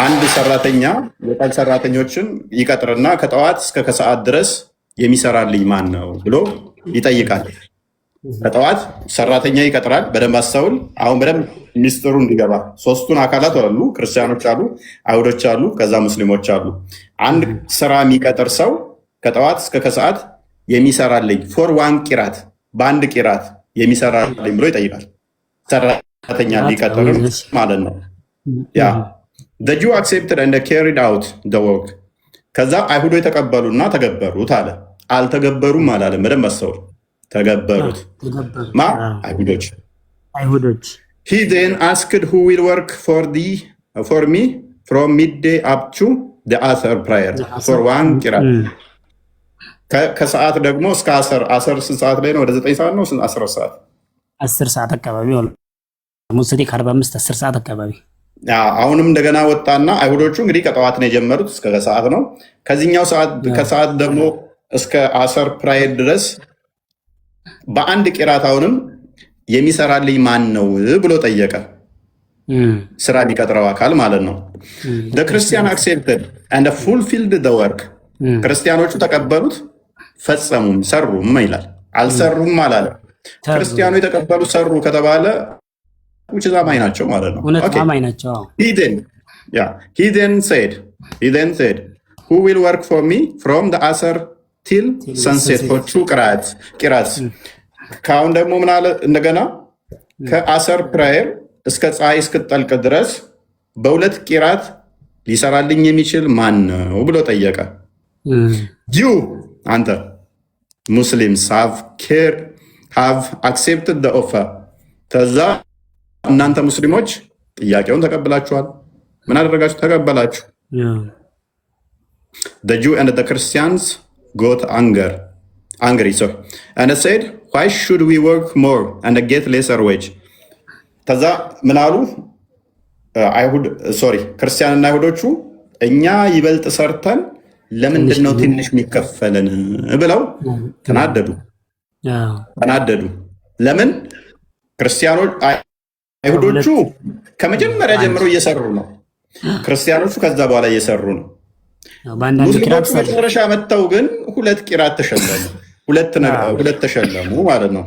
አንድ ሰራተኛ የቀን ሰራተኞችን ይቀጥርና ከጠዋት እስከ ከሰዓት ድረስ የሚሰራልኝ ማን ነው ብሎ ይጠይቃል። ከጠዋት ሰራተኛ ይቀጥራል። በደንብ አስተውል። አሁን በደንብ ሚስጥሩ እንዲገባ ሶስቱን አካላት አሉ። ክርስቲያኖች አሉ፣ አይሁዶች አሉ፣ ከዛ ሙስሊሞች አሉ። አንድ ስራ የሚቀጥር ሰው ከጠዋት እስከ ከሰዓት የሚሰራልኝ ፎር ዋን ቂራት፣ በአንድ ቂራት የሚሰራልኝ ብሎ ይጠይቃል። ሰራተኛ ሊቀጥር ማለት ነው። ያ the Jew accepted and carried out the work። ከዛ አይሁዶ የተቀበሉና ተገበሩት አለ። አልተገበሩም አላለም። በደንብ አስተውል። ተገበሩት ማ አይሁዶች። he then asked who will work for me from midday up to the asr prayer for one qirat። ከሰዓት ደግሞ እስከ አስር ስንት ሰዓት ላይ ነው? ወደ 9 ሰዓት ነው። 10 ሰዓት 10 ሰዓት አካባቢ ሙስሊ 45 10 ሰዓት አካባቢ። አሁንም እንደገና ወጣና አይሁዶቹ እንግዲህ ከጠዋት ነው የጀመሩት እስከ ከሰዓት ነው። ከዚህኛው ሰዓት ከሰዓት ደግሞ እስከ አሰር ፕራየር ድረስ በአንድ ቂራት አሁንም የሚሰራልኝ ማን ነው ብሎ ጠየቀ። ስራ የሚቀጥረው አካል ማለት ነው። the Christian accepted and fulfilled the work። ክርስቲያኖቹ ተቀበሉት፣ ፈጸሙም፣ ሰሩም ይላል። አልሰሩም አላለ። ክርስቲያኑ የተቀበሉ ሰሩ ከተባለ which is አማኝ ናቸው ማለት ነው። አማኝ ናቸው። he then said who will work for me from the asr till sunset for two ቂራት። ከአሁን ደግሞ ምን አለ እንደገና ከአሰር ፕራየር እስከ ፀሐይ እስክጠልቅ ድረስ በሁለት ቂራት ሊሰራልኝ የሚችል ማን ነው ብሎ ጠየቀ። you አንተ ሙስሊምስ have accepted the offer። ከዛ እናንተ ሙስሊሞች ጥያቄውን ተቀብላችኋል። ምን አደረጋችሁ? ተቀበላችሁ። the Jew and the Christians got angry and said why should we work more and get lesser wage። ከዛ ምን አሉ? ክርስቲያንና አይሁዶቹ እኛ ይበልጥ ሰርተን ለምንድን ነው ትንሽ የሚከፈለን ብለው ተናደዱ። ለምን? ክርስቲያኖች አይሁዶቹ ከመጀመሪያ ጀምሮ እየሰሩ ነው። ክርስቲያኖቹ ከዛ በኋላ እየሰሩ ነው። ሙስሊሞቹ መጨረሻ መጥተው ግን ሁለት ቂራት ተሸለሙ፣ ሁለት ተሸለሙ ማለት ነው።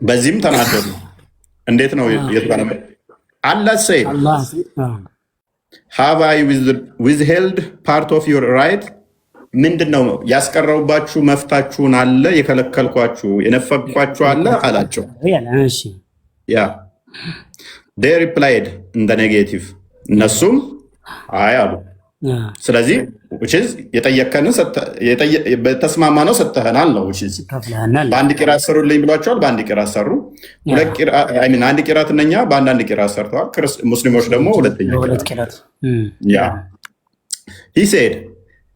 በዚህም ተናደዱ። እንዴት ነው የተባለው? አላህ said have I withheld part of your right። ምንድን ነው ያስቀረውባችሁ? መፍታችሁን አለ የከለከልኳችሁ የነፈቅኳችሁ አለ አላቸው። they replied in the negative። እነሱም አይ አሉ። ስለዚህ የጠየከንን በተስማማ ነው ሰጥተህናል ነው። በአንድ ቂራት ሰሩልኝ ብሏቸዋል። በአንድ ቂራት ሰሩ። አንድ ቂራት እነኛ በአንዳንድ ቂራት ሰርተዋል። ሙስሊሞች ደግሞ ሁለተኛ ቂራት። he said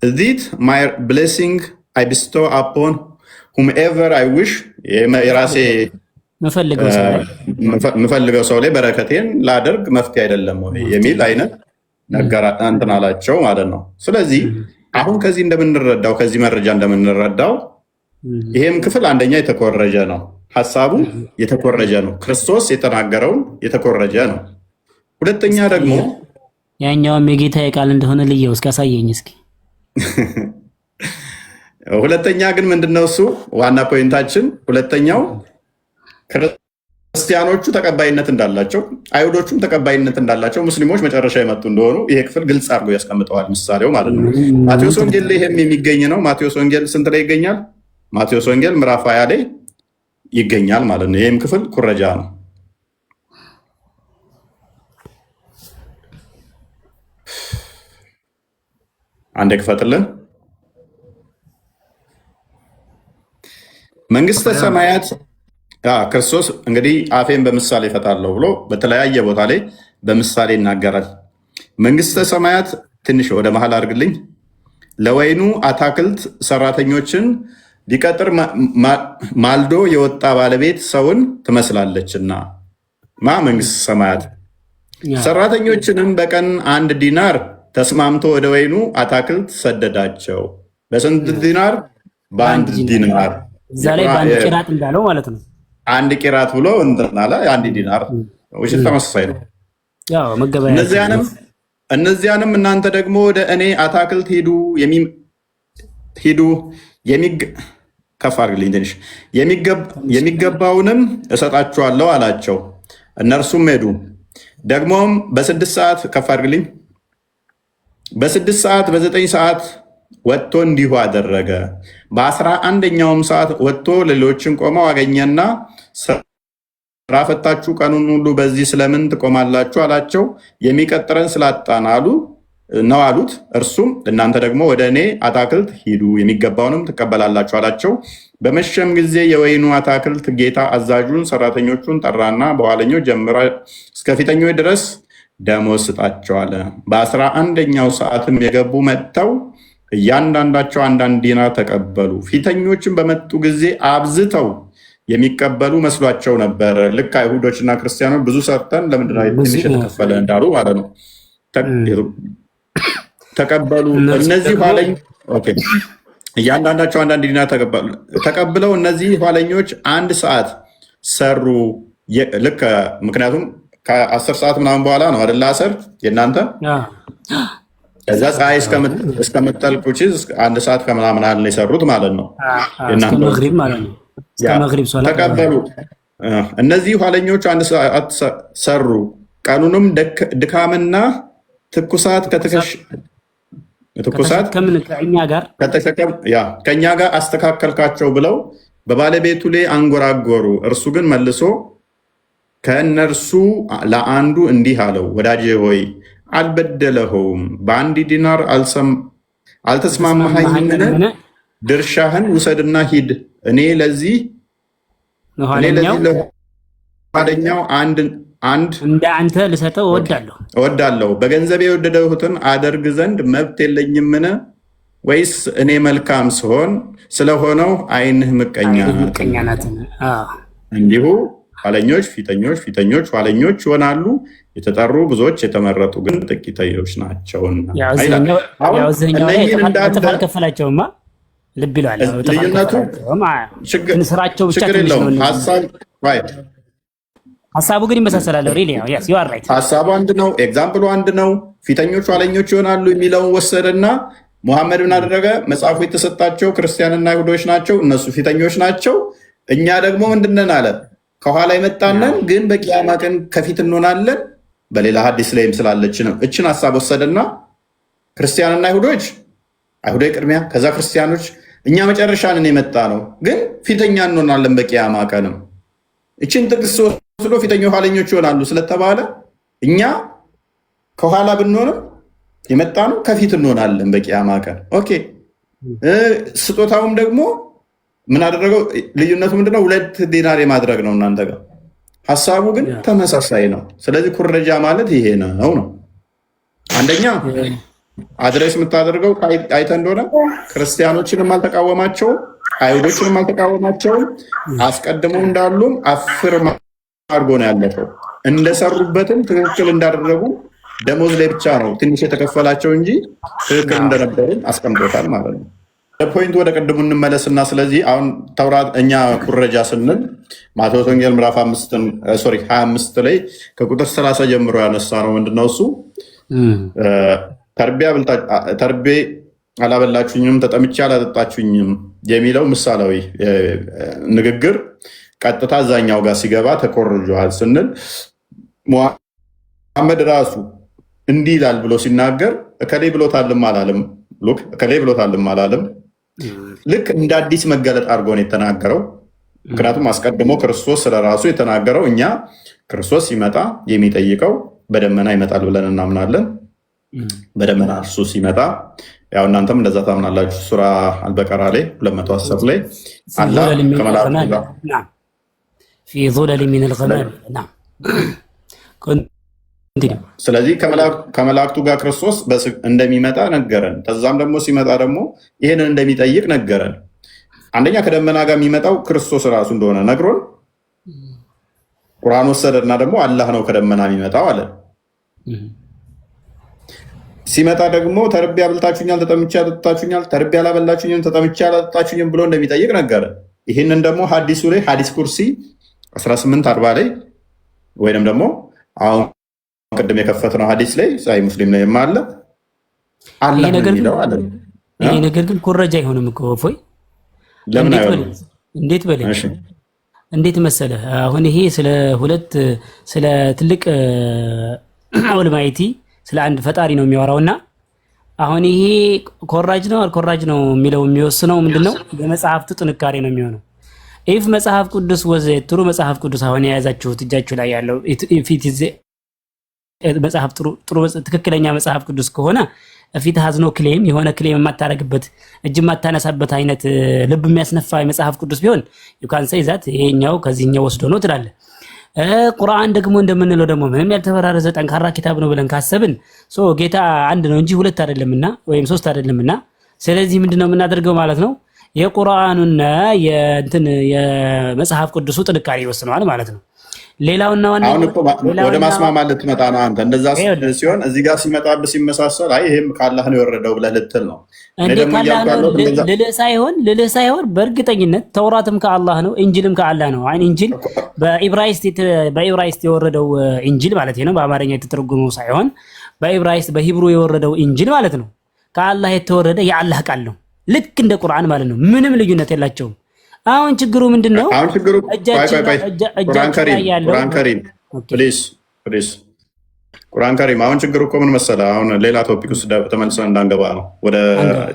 this my blessing I bestow upon whomever I wish። የራሴ የምፈልገው ሰው ላይ በረከቴን ላደርግ መፍትሄ አይደለም የሚል አይነት ነገር እንትን አላቸው ማለት ነው። ስለዚህ አሁን ከዚህ እንደምንረዳው ከዚህ መረጃ እንደምንረዳው ይሄም ክፍል አንደኛ የተኮረጀ ነው። ሐሳቡ የተኮረጀ ነው። ክርስቶስ የተናገረውን የተኮረጀ ነው። ሁለተኛ ደግሞ ያኛውም የጌታ ቃል እንደሆነ ልየው እስካሳየኝ እስኪ። ሁለተኛ ግን ምንድነው እሱ ዋና ፖይንታችን። ሁለተኛው ክርስቲያኖቹ ተቀባይነት እንዳላቸው፣ አይሁዶቹም ተቀባይነት እንዳላቸው፣ ሙስሊሞች መጨረሻ የመጡ እንደሆኑ ይሄ ክፍል ግልጽ አድርጎ ያስቀምጠዋል። ምሳሌው ማለት ነው። ማቴዎስ ወንጌል ላይ ይሄም የሚገኝ ነው። ማቴዎስ ወንጌል ስንት ላይ ይገኛል? ማቴዎስ ወንጌል ምዕራፍ 20 ላይ ይገኛል ማለት ነው። ይሄም ክፍል ኩረጃ ነው። አንዴ ክፈትልን። መንግስተ ሰማያት ክርስቶስ እንግዲህ አፌን በምሳሌ እፈታለሁ ብሎ በተለያየ ቦታ ላይ በምሳሌ ይናገራል። መንግስተ ሰማያት ትንሽ ወደ መሀል አድርግልኝ። ለወይኑ አታክልት ሰራተኞችን ሊቀጥር ማልዶ የወጣ ባለቤት ሰውን ትመስላለችና መንግስተ ሰማያት ሰራተኞችንም በቀን 1 ዲናር ተስማምቶ ወደ ወይኑ አታክልት ሰደዳቸው። በስንት ዲናር? በ1 ዲናር። እዛ ላይ በአንድ ቂራት እንዳለው ማለት ነው። 1 ቂራት ብሎ እንትን አለ። 1 ዲናር ተመሳሳይ ነው። ያው መገበያ እነዚያንም እናንተ ደግሞ ወደ እኔ አታክልት ሂዱ ከፍ አድርግልኝ ትንሽ የሚገባውንም እሰጣችኋለሁ አላቸው። እነርሱም ሄዱ። ደግሞም በ6 ሰዓት ከፍ አድርግልኝ በ6 ሰዓት በ9 ሰዓት ወጥቶ እንዲሁ አደረገ። በ11ኛውም ሰዓት ወጥቶ ሌሎችን ቆመው አገኘና ስራ ፈታችሁ ቀኑን ሁሉ በዚህ ስለምን ትቆማላችሁ አላቸው። የሚቀጥረን ስላጣን ነው አሉት። እርሱም እናንተ ደግሞ ወደ እኔ አታክልት ሂዱ የሚገባውንም ትቀበላላችሁ አላቸው። በመሸም ጊዜ የወይኑ አታክልት ጌታ አዛዡን ሰራተኞቹን ጠራና በኋለኞች ጀምሮ እስከ ፊተኞች ድረስ ደሞዝ ስጣቸው አለ። በ11ኛው ሰዓትም የገቡ መጥተው እያንዳንዳቸው አንዳንድ ዲናር ተቀበሉ። ፊተኞችን በመጡ ጊዜ አብዝተው የሚቀበሉ መስሏቸው ነበር። ልክ አይሁዶችና ክርስቲያኖች ብዙ ሰርተን ለምንድነው ትንሽ የተከፈለ እንዳሉ ማለት ነው። ተቀበሉ። እነዚህ እያንዳንዳቸው አንዳንድ ዲናር ተቀብለው እነዚህ ኋለኞች 1 ሰዓት ሰሩ። ልክ ምክንያቱም ከ10 ሰዓት ምናምን በኋላ ነው አይደል አሰር የእናንተ ከዛ ፀሐይ እስከምትጠልቅ 1 ሰዓት ከምናምን አለ የሰሩት ማለት ነው። ተቀበሉ። እነዚህ ኋለኞች 1 ሰዓት ሰሩ። ቀኑንም ድካምና ትኩሳት ከእኛ ጋር አስተካከልካቸው ብለው በባለቤቱ ላይ አንጎራጎሩ። እርሱ ግን መልሶ ከእነርሱ ለአንዱ እንዲህ አለው፣ ወዳጄ ሆይ አልበደለኸውም፣ በ1 ዲናር አልተስማማኸኝምን? ድርሻህን ውሰድና ሂድ። እኔ ለዚህ ለኋለኛው አንድ እንደ አንተ ልሰጠው እወዳለሁ። በገንዘብ የወደደሁትን አደርግ ዘንድ መብት የለኝምን? ወይስ እኔ መልካም ስሆን ስለሆነው ዓይንህ ምቀኛ ናት? እንዲሁ ኋለኞች ፊተኞች፣ ፊተኞች ኋለኞች ይሆናሉ። የተጠሩ ብዙዎች፣ የተመረጡ ግን ጥቂቶች ናቸውና። አልከፈላቸውማ። ልብ ይለዋል። ልዩነቱ ስራቸው ብቻ ሀሳቡ ግን ይመሳሰላል። ሀሳቡ አንድ ነው። ኤግዛምፕሉ አንድ ነው። ፊተኞች ኋለኞች ይሆናሉ የሚለውን ወሰደና ሙሐመድ ምን አደረገ? መጽሐፉ የተሰጣቸው ክርስቲያንና ይሁዶች ናቸው፣ እነሱ ፊተኞች ናቸው። እኛ ደግሞ ምንድነን አለ? ከኋላ የመጣነን ግን በቂያማ ቀን ከፊት እንሆናለን። በሌላ ሀዲስ ላይም ስላለች ነው። እችን ሀሳብ ወሰደና ክርስቲያንና ይሁዶች፣ አይሁዶች ቅድሚያ፣ ከዛ ክርስቲያኖች፣ እኛ መጨረሻንን የመጣ ነው፣ ግን ፊተኛ እንሆናለን በቂያማ ቀንም። እችን ጥቅስ ወስዶ ፊተኞች ኋለኞች ይሆናሉ ስለተባለ እኛ ከኋላ ብንሆንም የመጣ ነው ከፊት እንሆናለን በቂያማ ቀን። ኦኬ። ስጦታውም ደግሞ ምን አደረገው? ልዩነቱ ምንድነው? 2 ዲናር የማድረግ ነው እናንተ ጋር። ሀሳቡ ግን ተመሳሳይ ነው። ስለዚህ ኩረጃ ማለት ይሄ ነው። አንደኛ አድሬስ የምታደርገው አይተ እንደሆነ ክርስቲያኖችንም አልተቃወማቸውም፣ አይሁዶችንም አልተቃወማቸውም። አስቀድመው እንዳሉም አፍር አድርጎ ነው ያለፈው። እንደሰሩበትም ትክክል እንዳደረጉ ደሞዝ ላይ ብቻ ነው ትንሽ የተከፈላቸው እንጂ ትክክል እንደነበሩ አስቀምጦታል ማለት ነው። ፖይንት ወደ ቅድሙ እንመለስና ስለዚህ አሁን ተውራት እኛ ኩረጃ ስንል ማቴዎስ ወንጌል ምዕራፍ 25 ላይ ከቁጥር 30 ጀምሮ ያነሳ ነው። ምንድነው እሱ? ተርቤ አላበላችሁኝም፣ ተጠምቼ አላጠጣችሁኝም የሚለው ምሳሌያዊ ንግግር ቀጥታ እዛኛው ጋር ሲገባ ተኮርጇል ስንል ሙሐመድ ራሱ እንዲህ ይላል ብሎ ሲናገር እከሌ ብሎታልም አላለም። እከሌ ብሎታልም አላለም። ልክ እንደ አዲስ መገለጥ አድርጎ ነው የተናገረው። ምክንያቱም አስቀድሞ ክርስቶስ ስለራሱ የተናገረው እኛ ክርስቶስ ሲመጣ የሚጠይቀው በደመና ይመጣል ብለን እናምናለን። በደመና እርሱ ሲመጣ ያው እናንተም እንደዛ ታምናላችሁ። ሱራ አልበቀራ ላይ 210 ላይ አላህ ፊ ዙለል ሚነል ገማም። ስለዚህ ከመላእክቱ ጋር ክርስቶስ እንደሚመጣ ነገረን። ከዛም ደግሞ ሲመጣ ደግሞ ይህንን እንደሚጠይቅ ነገረን። አንደኛ ከደመና ጋር የሚመጣው ክርስቶስ ራሱ እንደሆነ ነግሮን ቁርአን ወሰደና ደግሞ አላህ ነው ከደመና የሚመጣው አለ። ሲመጣ ደግሞ ተርቤ አብልታችሁኛል፣ ተጠምቼ አጠጣችሁኛል፣ ተርቤ አላበላችሁኝም፣ ተጠምቼ አላጠጣችሁኝም ብሎ እንደሚጠይቅ ነገረን። ይህንን ደግሞ ሀዲሱ ላይ ሀዲስ ኩርሲ 1840 ላይ ወይንም ደግሞ አሁን ቅድም የከፈትነው ሀዲስ ላይ ሳይ ሙስሊም ላይ የማለ አላህ የሚለው አለ። ይሄ ነገር ግን ኩረጃ አይሆንም እኮ እፎይ። ለምን አይሆንም? እንዴት በለኝ። እንዴት መሰለህ አሁን ይሄ ስለ ትልቅ ዑለማይቲ ስለ አንድ ፈጣሪ ነው የሚያወራውና አሁን ይሄ ኮራጅ ነው አልኮራጅ ነው የሚለው የሚወስነው ምንድነው? የመጽሐፍቱ ጥንካሬ ነው የሚሆነው። ኢፍ መጽሐፍ ቅዱስ ጥሩ መጽሐፍ ቅዱስ አሁን የያዛችሁት እጃችሁ ላይ ያለው መጽሐፍ ጥሩ ትክክለኛ መጽሐፍ ቅዱስ ከሆነ ፊት ሀዝኖ ክሌም የሆነ ክሌም የማታረግበት እጅ የማታነሳበት አይነት ልብ የሚያስነፋ መጽሐፍ ቅዱስ ቢሆን ዩካን ሰይ ዛት ይሄኛው ከዚህኛው ወስዶ ነው ትላለህ። ቁርአን ደግሞ እንደምንለው ደግሞ ምንም ያልተበራረዘ ጠንካራ ኪታብ ነው ብለን ካሰብን ጌታ አንድ ነው እንጂ ሁለት አይደለምና ወይም ሶስት አይደለምና፣ ስለዚህ ምንድነው የምናደርገው ማለት ነው የቁርአኑና የመጽሐፍ ቅዱሱ ጥንካሬ ይወስነዋል ማለት ነው። ሌላውና ዋናው አሁን እኮ ወደ ማስማማት ልትመጣ ነው አንተ። እንደዛ ሲሆን እዚህ ጋር ሲመጣብህ ሲመሳሰል አይ ይሄም ከአላህ ነው የወረደው ብለህ ልትል ነው። ልልህ ሳይሆን በእርግጠኝነት ተውራትም ከአላህ ነው፣ ኢንጂልም ከአላህ ነው። አይ ኢንጂል በኢብራይስጥ የወረደው ኢንጂል ማለት ነው፣ በአማርኛ የተተረጎመው ሳይሆን በኢብራይስጥ በሂብሩ የወረደው ኢንጂል ማለት ነው። ከአላህ የተወረደ የአላህ ቃል ነው፣ ልክ እንደ ቁርአን ማለት ነው። ምንም ልዩነት የላቸውም። አሁን ችግሩ ምንድነው? አሁን ችግሩ ቁርአን ከሪም አሁን ችግሩ እኮ ምን መሰለህ? አሁን ሌላ ቶፒክ ውስጥ ተመልሰን እንዳንገባ ነው፣ ወደ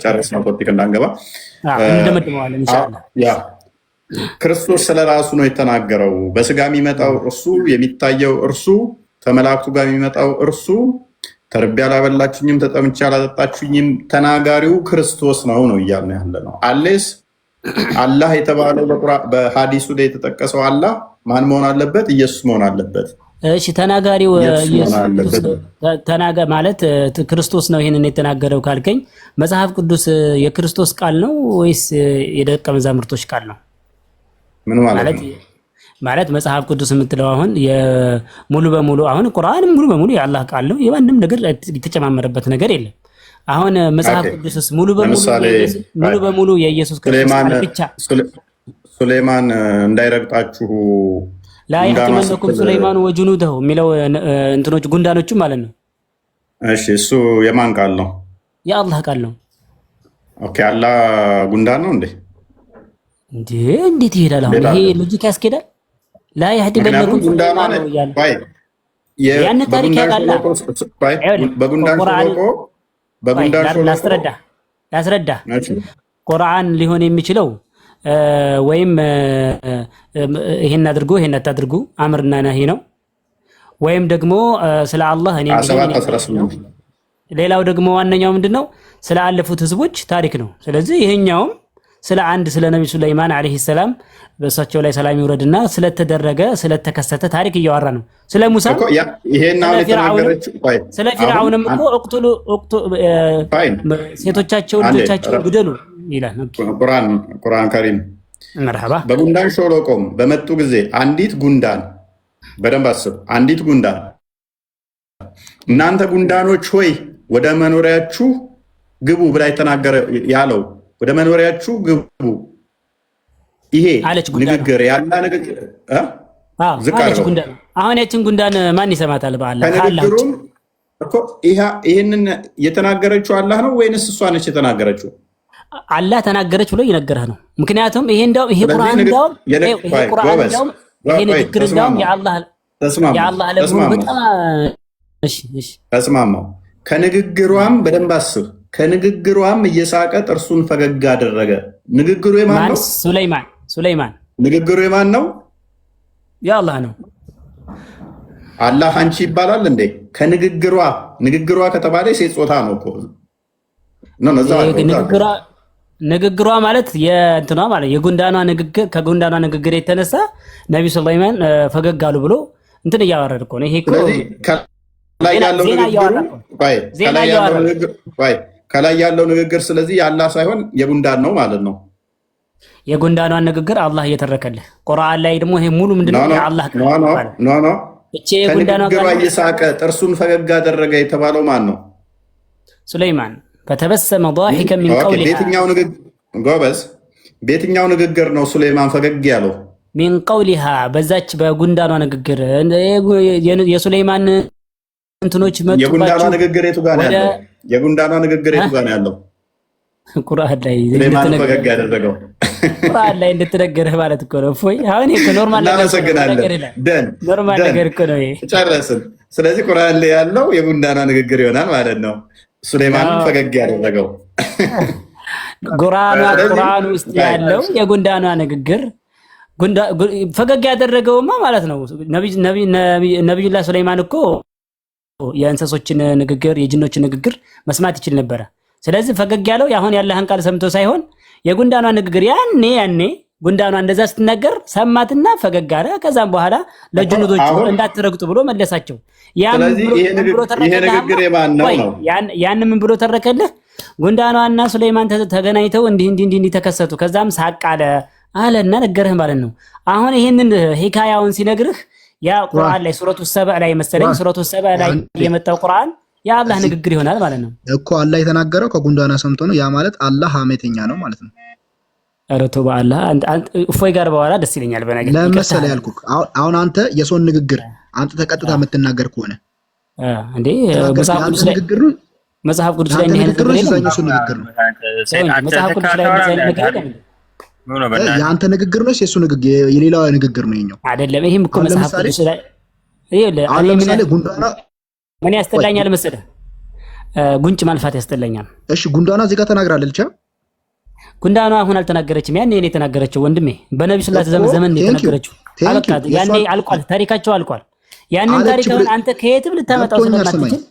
ጨረስነው ቶፒክ እንዳንገባ። ክርስቶስ ስለራሱ ነው የተናገረው። በስጋ የሚመጣው እርሱ፣ የሚታየው እርሱ፣ ከመላእክቱ ጋር የሚመጣው እርሱ፣ ተርቤ አላበላችሁኝም፣ ተጠምቼ አላጠጣችሁኝም፣ ተናጋሪው ክርስቶስ ነው እያልን ያለ ነው። አሌስ አላህ የተባለው በሐዲሱ ላይ የተጠቀሰው አላህ ማን መሆን አለበት? ኢየሱስ መሆን አለበት። እሺ ተናጋሪው ማለት ክርስቶስ ነው ይሄንን የተናገረው ካልከኝ መጽሐፍ ቅዱስ የክርስቶስ ቃል ነው ወይስ የደቀ መዛሙርቶች ቃል ነው? ምን ማለት ነው? ማለት መጽሐፍ ቅዱስ የምትለው አሁን ሙሉ በሙሉ አሁን ቁርአን ሙሉ በሙሉ የአላህ ቃል ነው። የማንም ነገር የተጨማመረበት ነገር የለም። አሁን መጽሐፍ ቅዱስስ ሙሉ በሙሉ የኢየሱስ ክርስቶስ ቃል ብቻ። ሱሌማን እንዳይረግጣችሁ ላ ያህቲመነኩም ሱሌማን ወጁኑደሁ የሚለው እንትኖች ጉንዳኖቹ ማለት ነው። እሺ እሱ የማን ቃል ነው? የአላህ ቃል ነው። ኦኬ አላህ ጉንዳን ነው እንዴ? እንዴት ይሄዳል? አሁን ይሄ ሎጂክ ያስኬዳል? ላ ያህቲመነኩም ሱሌማን ነው ያለ ያን ታሪክ ያቃላ በጉንዳን ላስረዳ ቁርአን ሊሆን የሚችለው ወይም ይሄን አድርጉ ይሄን አታድርጉ አምርና ነሂ ነው። ወይም ደግሞ ስለ አላህ እኔ ሌላው ደግሞ ዋነኛው ምንድነው ስለ አለፉት ህዝቦች ታሪክ ነው። ስለዚህ ይሄኛውም ስለ አንድ ስለ ነብዩ ሱለይማን አለይሂ ሰላም በእሳቸው ላይ ሰላም ይውረድና ስለተደረገ ስለተከሰተ ታሪክ እያወራ ነው። ስለ ሙሳ ስለ ፊርዓውንም እኮ እቅቱሉ ሴቶቻቸውን ልጆቻቸውን ግደሉ ይላል ቁርአን ከሪም። መርሐባ በጉንዳን ሾሎቆም በመጡ ጊዜ አንዲት ጉንዳን በደንብ አስብ፣ አንዲት ጉንዳን እናንተ ጉንዳኖች ሆይ ወደ መኖሪያችሁ ግቡ ብላ የተናገረ ያለው ወደ መኖሪያችሁ ግቡ። ይሄ ንግግር ያላ ንግግር አለች ጉንዳን። አሁን ያችን ጉንዳን ማን ይሰማታል? በአላህ ከንግግሩም እኮ ይሄንን የተናገረችው አላህ ነው ወይንስ እሷ ነች የተናገረችው? አላህ ተናገረች ብሎ እየነገረህ ነው። ምክንያቱም ይሄ እንደው ይሄ ቁርአን እንደው ይሄ ንግግር እንደው የአላህ ለምን በጣም እሺ ተስማማው። ከንግግሯም በደንብ አስብ። ከንግግሯም እየሳቀ ጥርሱን ፈገግ አደረገ። ንግግሩ የማን ነው? ሱለይማን። ንግግሩ የማን ነው? የአላህ ነው። አላህ አንቺ ይባላል እንዴ? ንግግሯ ከተባለ ሴት ጾታ ነው እኮ ንግግሯ ማለት የእንትኗ ማለት የጉንዳኗ ንግግር ከጉንዳኗ ንግግር የተነሳ ነብዩ ሱለይማን ፈገግ አሉ ብሎ እንትን እያወረደ እኮ ነው። ይሄ እኮ ከላይ ያለው ንግግር ስለዚህ የአላህ ሳይሆን የጉንዳን ነው ማለት ነው። የጉንዳኗን ንግግር አላህ እየተረከልህ ቁርአን ላይ ደግሞ ይሄ ሙሉ ምንድነው የአላህ ከንግግሯ እየሳቀ ጥርሱን ፈገግ አደረገ የተባለው ማን ነው? ሱለይማን ፈተበሰመ ضاحكا من قولها። በየትኛው ንግግር ነው ሱለይማን ፈገግ ያለው? من قولها በዛች በጉንዳኗ ንግግር የሱለይማን እንትኖች የጉንዳኗ መጡባችሁ። ንግግር የቱ ጋር ነው ያለው? የጉንዳኗ ንግግር የቱ ጋር ነው ያለው? ቁርአን ላይ ሱሌማን ፈገግ ያደረገው ቁርአን ላይ እንደተነገረህ ማለት እኮ ነው። እፎይ አሁን ይሄ ኖርማል እናመሰግናለን። ኖርማል ነገር እኮ ነው ይሄ። ጨረስን። ስለዚህ ቁርአን ላይ ያለው የጉንዳኗ ንግግር ይሆናል ማለት ነው። ሱሌማን ፈገግ ያደረገው ቁርአን ውስጥ ያለው የጉንዳኗ ንግግር ፈገግ ያደረገውማ ማለት ነው። ነብዩላህ ሱለይማን እኮ የእንስሶችን ንግግር የጅኖችን ንግግር መስማት ይችል ነበረ። ስለዚህ ፈገግ ያለው አሁን ያለህን ቃል ሰምቶ ሳይሆን የጉንዳኗ ንግግር ያኔ ጉንዳኗ እንደዛ ስትነገር ሰማትና ፈገግ አለ። ከዛም በኋላ ለጅኖቶቹ እንዳትረግጡ ብሎ መለሳቸው። ይሄ ንግግር የማን ነው? ያን ምን ብሎ ተረከልህ? ጉንዳኗና ሱለይማን ተገናኝተው እንዲህ ተከሰቱ። ከዛም ሳቅ አለና ነገርህ ማለት ነው። አሁን ይሄንን ሂካያውን ሲነግርህ ያ ቁርአን ላይ ሱረቱ ሰበእ ላይ መሰለኝ ሱረቱ ሰበእ ላይ የመጣው ቁርአን የአላህ ንግግር ይሆናል ማለት ነው እኮ። አላህ የተናገረው ከጉንዳኗ ሰምቶ ነው። ያ ማለት አላህ ሐሜተኛ ነው ማለት ነው። አረቶ በአላህ እፎይ ጋር በኋላ ደስ ይለኛል። በነገር ለምሳሌ ያልኩህ አሁን አንተ የሰውን ንግግር አንተ ተቀጥታ የምትናገር ከሆነ እንዴ መጽሐፍ ቅዱስ ላይ መጽሐፍ ቅዱስ ላይ ንግግር ነው። መጽሐፍ ቅዱስ ላይ የአንተ ንግግር ነው የሱ ንግግር የሌላው ንግግር ነው የኛው አይደለም። ይሄም እኮ መጽሐፍ ቅዱስ ላይ ለምሳሌ ጉንዳኗ ምን ያስጠላኛል መሰለህ? ጉንጭ ማልፋት ያስጠላኛል። እሺ ጉንዳኗ እዚህ ጋር ተናግራለች። ጉንዳኗ አሁን አልተናገረችም። ያኔ እኔ የተናገረችው ወንድሜ በነብዩ ሰለላሁ ዐለይሂ ወሰለም ዘመን የተናገረችው አልቃት። ያኔ አልቋል፣ ታሪካቸው አልቋል። ያንን ታሪክ አሁን አንተ ከየትም ልታመጣው ስለማትችል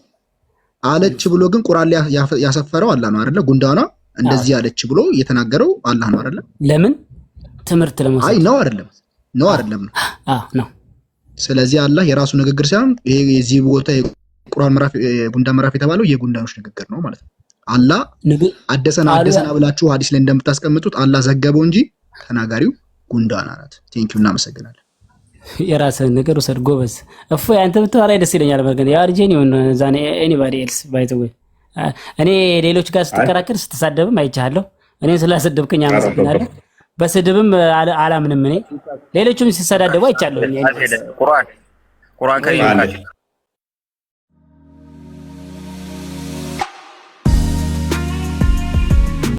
አለች ብሎ ግን ቁርአን ላይ ያሰፈረው አላህ ነው አይደለ? ጉንዳኗ እንደዚህ አለች ብሎ የተናገረው አላህ ነው አይደለ? ለምን ትምህርት ለመውሰድ? አይ ነው አይደለም ነው አይደለም ነው። ስለዚህ አላህ የራሱ ንግግር ሳይሆን ይሄ የዚህ ቦታ የቁርአን ምዕራፍ ጉንዳን ምዕራፍ የተባለው የጉንዳኖች ንግግር ነው ማለት ነው። አላህ አደሰና ብላችሁ ሐዲስ ላይ እንደምታስቀምጡት አላህ ዘገበው እንጂ ተናጋሪው ጉንዳና ናት። ቴንኪው እናመሰግናለን። የራስህን ነገር ወሰድ ጎበዝ። እፎይ አንተ ብትወራ ደስ ይለኛል። በርግጥ የአርጀኒ ዛኔ ኤኒባዲ ኤልስ ባይ ዘ ዌይ እኔ ሌሎች ጋር ስትከራከር ስትሳደብም አይቻለሁ። እኔን ስላሰደብከኝ አመሰግናለሁ። በስድብም አላምንም። እኔ ሌሎችም ሲሰዳደቡ አይቻለሁ። ቁርአን ከሪም